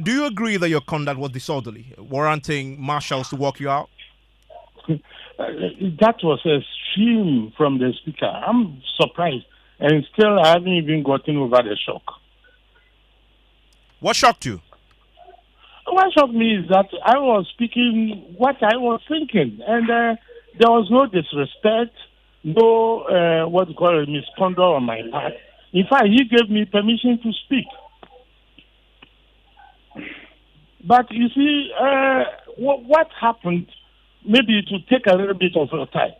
Do you agree that your conduct was disorderly, warranting marshals to walk you out? That was extreme from the speaker. I'm surprised, and still I haven't even gotten over the shock. What shocked you? What shocked me is that I was speaking what I was thinking, and there was no disrespect, no what you call it, misconduct on my part. In fact, he gave me permission to speak. But you see, what happened, maybe it would take a little bit of a time,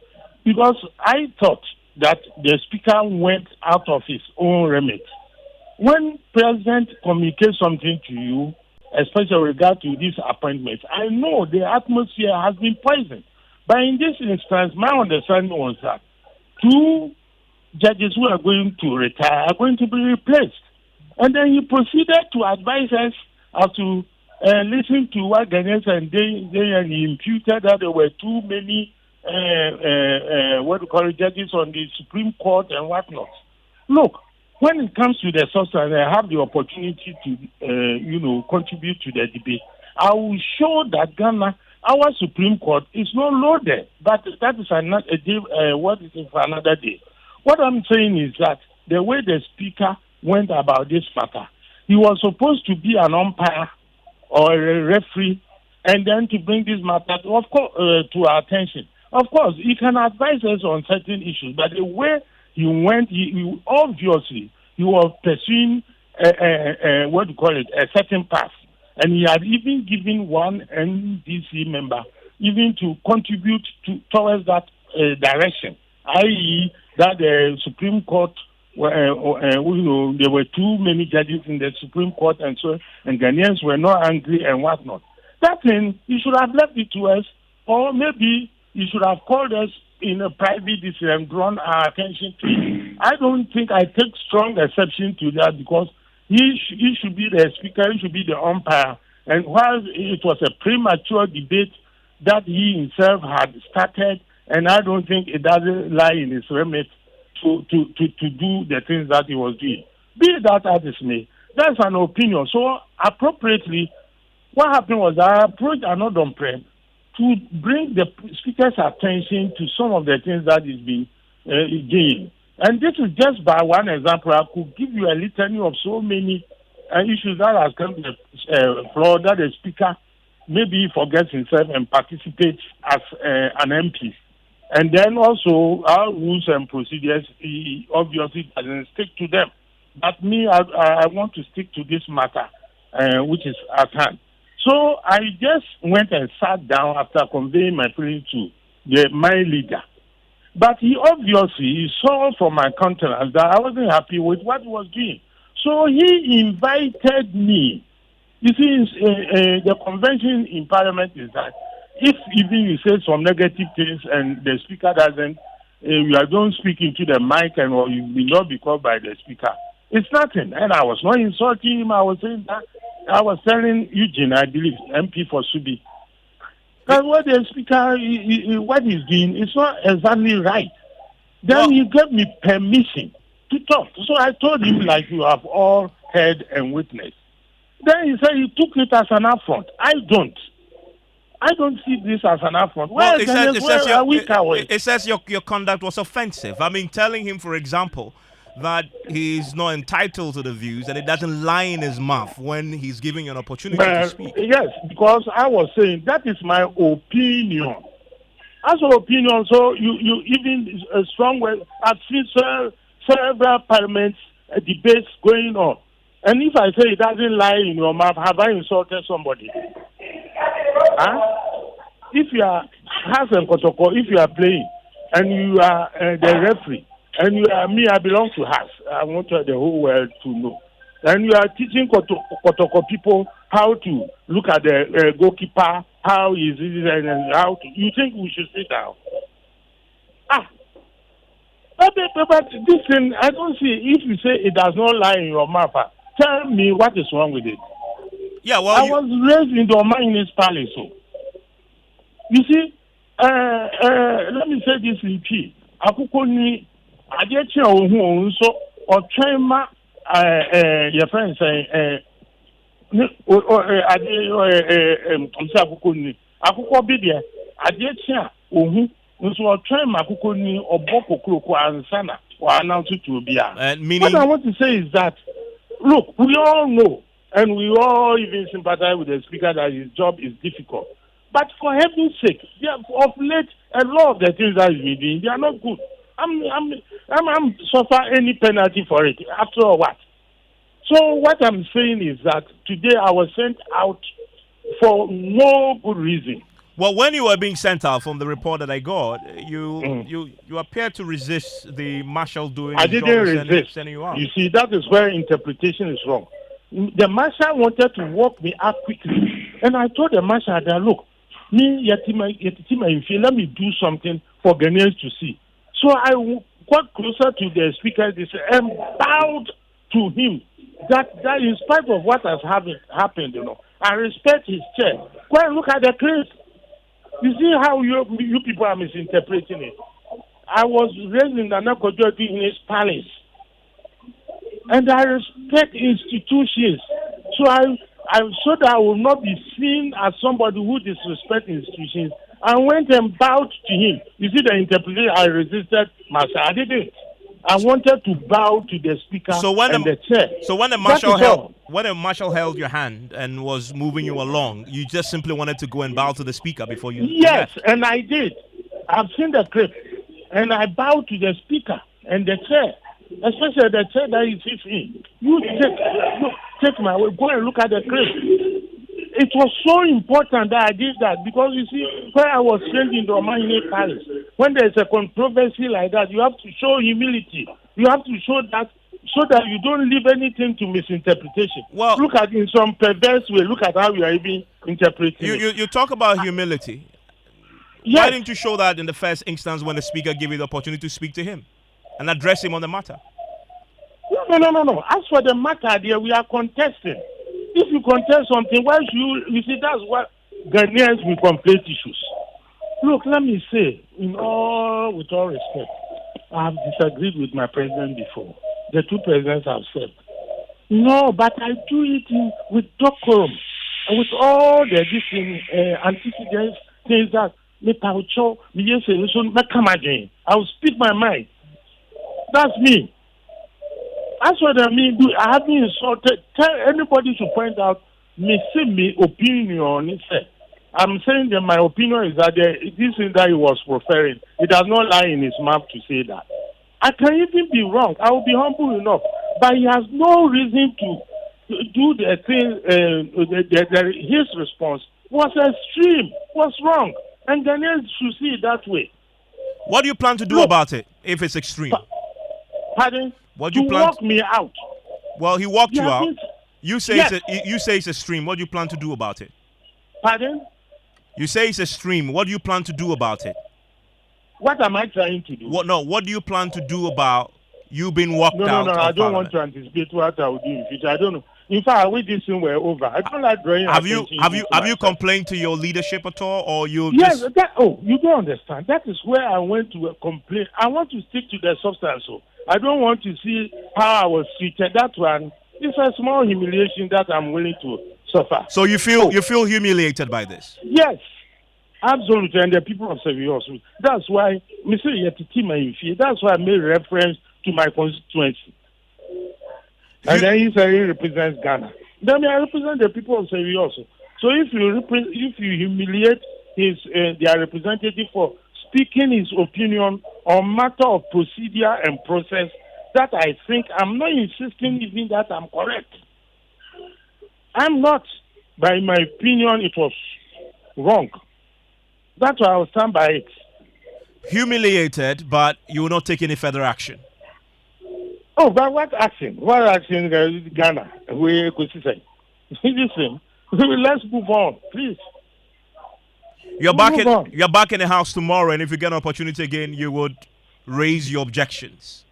because I thought that the speaker went out of his own remit. When president communicates something to you, especially with regard to this appointment, I know the atmosphere has been poisoned. But in this instance, my understanding was that two judges who are going to retire are going to be replaced. And then he proceeded to advise us as to listen to what Ghanaians and he imputed that there were too many judges on the Supreme Court and whatnot. Look, when it comes to the substance, I have the opportunity to, contribute to the debate. I will show that Ghana, our Supreme Court, is not loaded, but that is another day. What is it for another day? What I'm saying is that the way the speaker went about this matter, he was supposed to be an umpire or a referee, and then to bring this matter, of course, to our attention. Of course, he can advise us on certain issues, but the way he went, he obviously he was pursuing a certain path, and he had even given one NDC member even to contribute towards that direction, i.e., that the Supreme Court, there were too many judges in the Supreme Court, and Ghanaians were not angry and whatnot. That thing, he should have left it to us, or maybe he should have called us in a private and drawn our attention to it. I don't think I take strong exception to that, because he should be the speaker, he should be the umpire. And while it was a premature debate that he himself had started, and I don't think it doesn't lie in his remit to do the things that he was doing. Be that as it may, that's an opinion. So appropriately, what happened was I approached another umpire to bring the speaker's attention to some of the things that is being gained. And this is just by one example. I could give you a litany of so many issues that has come to the floor that the speaker maybe forgets himself and participates as an MP. And then also our rules and procedures, he obviously doesn't stick to them. But me, I want to stick to this matter, which is at hand. So I just went and sat down after conveying my feelings to my leader. But he obviously saw from my countenance that I wasn't happy with what he was doing. So he invited me. You see, the convention in Parliament is that if even you say some negative things and the speaker doesn't, you don't speak into the mic and or you will not be called by the speaker. It's nothing. And I was not insulting him. I was saying that. I was telling Eugene, I believe, MP for Subi, that what the speaker, what he's doing is not exactly right. Then he gave me permission to talk. So I told him, like you have all heard and witnessed. Then he said he took it as an affront. I don't see this as an affront. Well, it says your conduct was offensive. I mean, telling him, for example, that he's not entitled to the views and it doesn't lie in his mouth when he's giving you an opportunity to speak. Yes, because I was saying that is my opinion. As an opinion, so you even a strong way. I've seen several parliaments debates going on. And if I say it doesn't lie in your mouth, have I insulted somebody? If you are Hassan Kotoko, if you are playing and you are the referee, and you are me, I belong to Has. I want the whole world to know. And you are teaching Kotoko people how to look at the goalkeeper, how is it, and how to. You think we should sit down? But this thing, I don't see. If you say it does not lie in your mouth, tell me what is wrong with it. Yeah, well, I was raised in the Oman's palace. So you see, let me say this in peace. Akufo-Addo Adechi ohun so otwema your friend say What I want to say is that, look, we all know, and we all even sympathize with the speaker that his job is difficult. But for heaven's sake, of late, a lot of the things that he's doing, they are not good. I'm suffer any penalty for it. After all, what? So what I'm saying is that today I was sent out for no good reason. Well, when you were being sent out, from the report that I got, you appeared to resist the marshal doing his job. I didn't resist. Sending you out. You see, that is where interpretation is wrong. The marshal wanted to walk me up quickly, and I told the marshal that, look, let me do something for Ghanaians to see. So I got closer to the speaker and bowed to him. That in spite of what has happened, I respect his chair. Go and look at the case. You see how you people are misinterpreting it. I was raised in Nana Kodjo in his palace, and I respect institutions. So so that I will not be seen as somebody who disrespects institutions. I went and bowed to him. You see the interpretation. I resisted myself. I didn't. I wanted to bow to the speaker and the chair. So when the marshal held your hand and was moving you along, you just simply wanted to go and bow to the speaker before you. Yes, and I did. I've seen the clip, and I bowed to the speaker and the chair, especially the chair that he sits in. You take my way. Go and look at the clip. It was so important that I did that because you see, where I was trained in the Omahine Palace, when there is a controversy like that, you have to show humility. You have to show that so that you don't leave anything to misinterpretation. Well, look at it in some perverse way. Look at how you are even interpreting it. You talk about humility. Yes. Why didn't you show that in the first instance when the speaker gave you the opportunity to speak to him and address him on the matter? No. As for the matter, dear, we are contesting. If you contest something, why should you see? That's what Ghanaians will conflate issues. Look, let me say, with all respect, I have disagreed with my president before. The two presidents have said, no, but I do it with decorum and with all the antecedents, things that I will speak my mind. That's me. That's what I mean. I haven't insulted. Tell anybody to point out me opinion. I'm saying that my opinion is that this thing that he was preferring, it does not lie in his mouth to say that. I can even be wrong. I will be humble enough, but he has no reason to do the thing. His response was extreme, was wrong, and Ghanaians should see it that way. What do you plan to do about it if it's extreme? Pardon? What do you plan walk me out? Well, he walked you out. You say it's extreme. What do you plan to do about it? Pardon? You say it's extreme. What do you plan to do about it? What am I trying to do? What do you plan to do about you being walked out? No. I don't want to anticipate what I will do in future. I don't know. In fact, I wish this thing were over. I don't like drawing. Have you complained to your leadership at all, or you? Yes. You don't understand. That is where I went to complain. I want to stick to the substance. So I don't want to see how I was treated. That one is a small humiliation that I'm willing to suffer. So you feel humiliated by this? Yes, absolutely. And the people of Sefwi Wiawso. That's why that's why I made reference to my constituency. And then he said he represents Ghana. Then I represent the people of Sefwi Wiawso. So if you humiliate their representative for speaking his opinion on matter of procedure and process, that I think I'm not insisting even that I'm correct. I'm not. But in my opinion, it was wrong. That's why I will stand by it. Humiliated, but you will not take any further action. Oh, but what action? What action, Ghana? We could say. Listen, let's move on, please. You're back in the house tomorrow, and if you get an opportunity again, you would raise your objections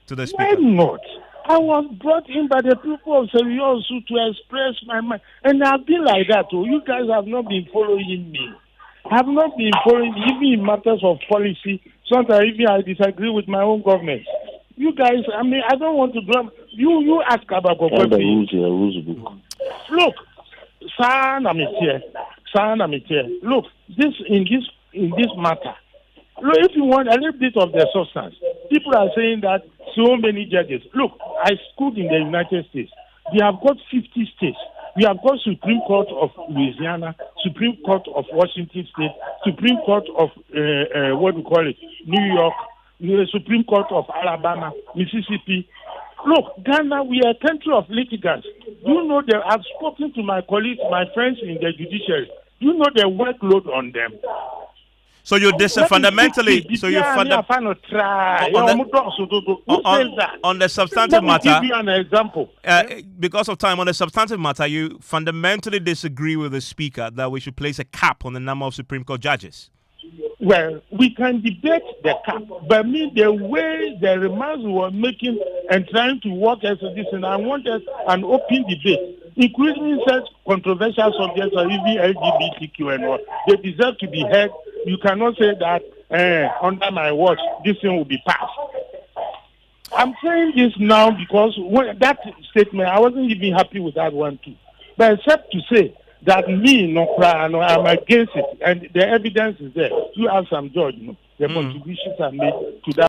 to the speaker. Why not? I was brought in by the people of Sefwi Wiawso to express my mind, and I've been like that. Oh, you guys have not been following me. I have not been following, even in matters of policy. Sometimes even I disagree with my own government. You guys, I don't want to drum. You ask about Look, look, this in this matter. Look, if you want a little bit of the substance, people are saying that so many judges. Look, I schooled in the United States. We have got 50 states. We have got Supreme Court of Louisiana, Supreme Court of Washington State, Supreme Court of New York, Supreme Court of Alabama, Mississippi. Look, Ghana, we are a country of litigants. You know that I've spoken to my colleagues, my friends in the judiciary. You know the workload on them. So you fundamentally. So you on the substantive matter. Let me give you an example. Because of time, on the substantive matter, you fundamentally disagree with the Speaker that we should place a cap on the number of Supreme Court judges. Well, we can debate the cap, but the way the remarks we were making and trying to work as a decision, I wanted an open debate, including such controversial subjects or even LGBTQ and all. They deserve to be heard. You cannot say that under my watch this thing will be passed. I'm saying this now because that statement, I wasn't even happy with that one too. But except to say that I'm against it, and the evidence is there. You have some judge, the contributions are made to that.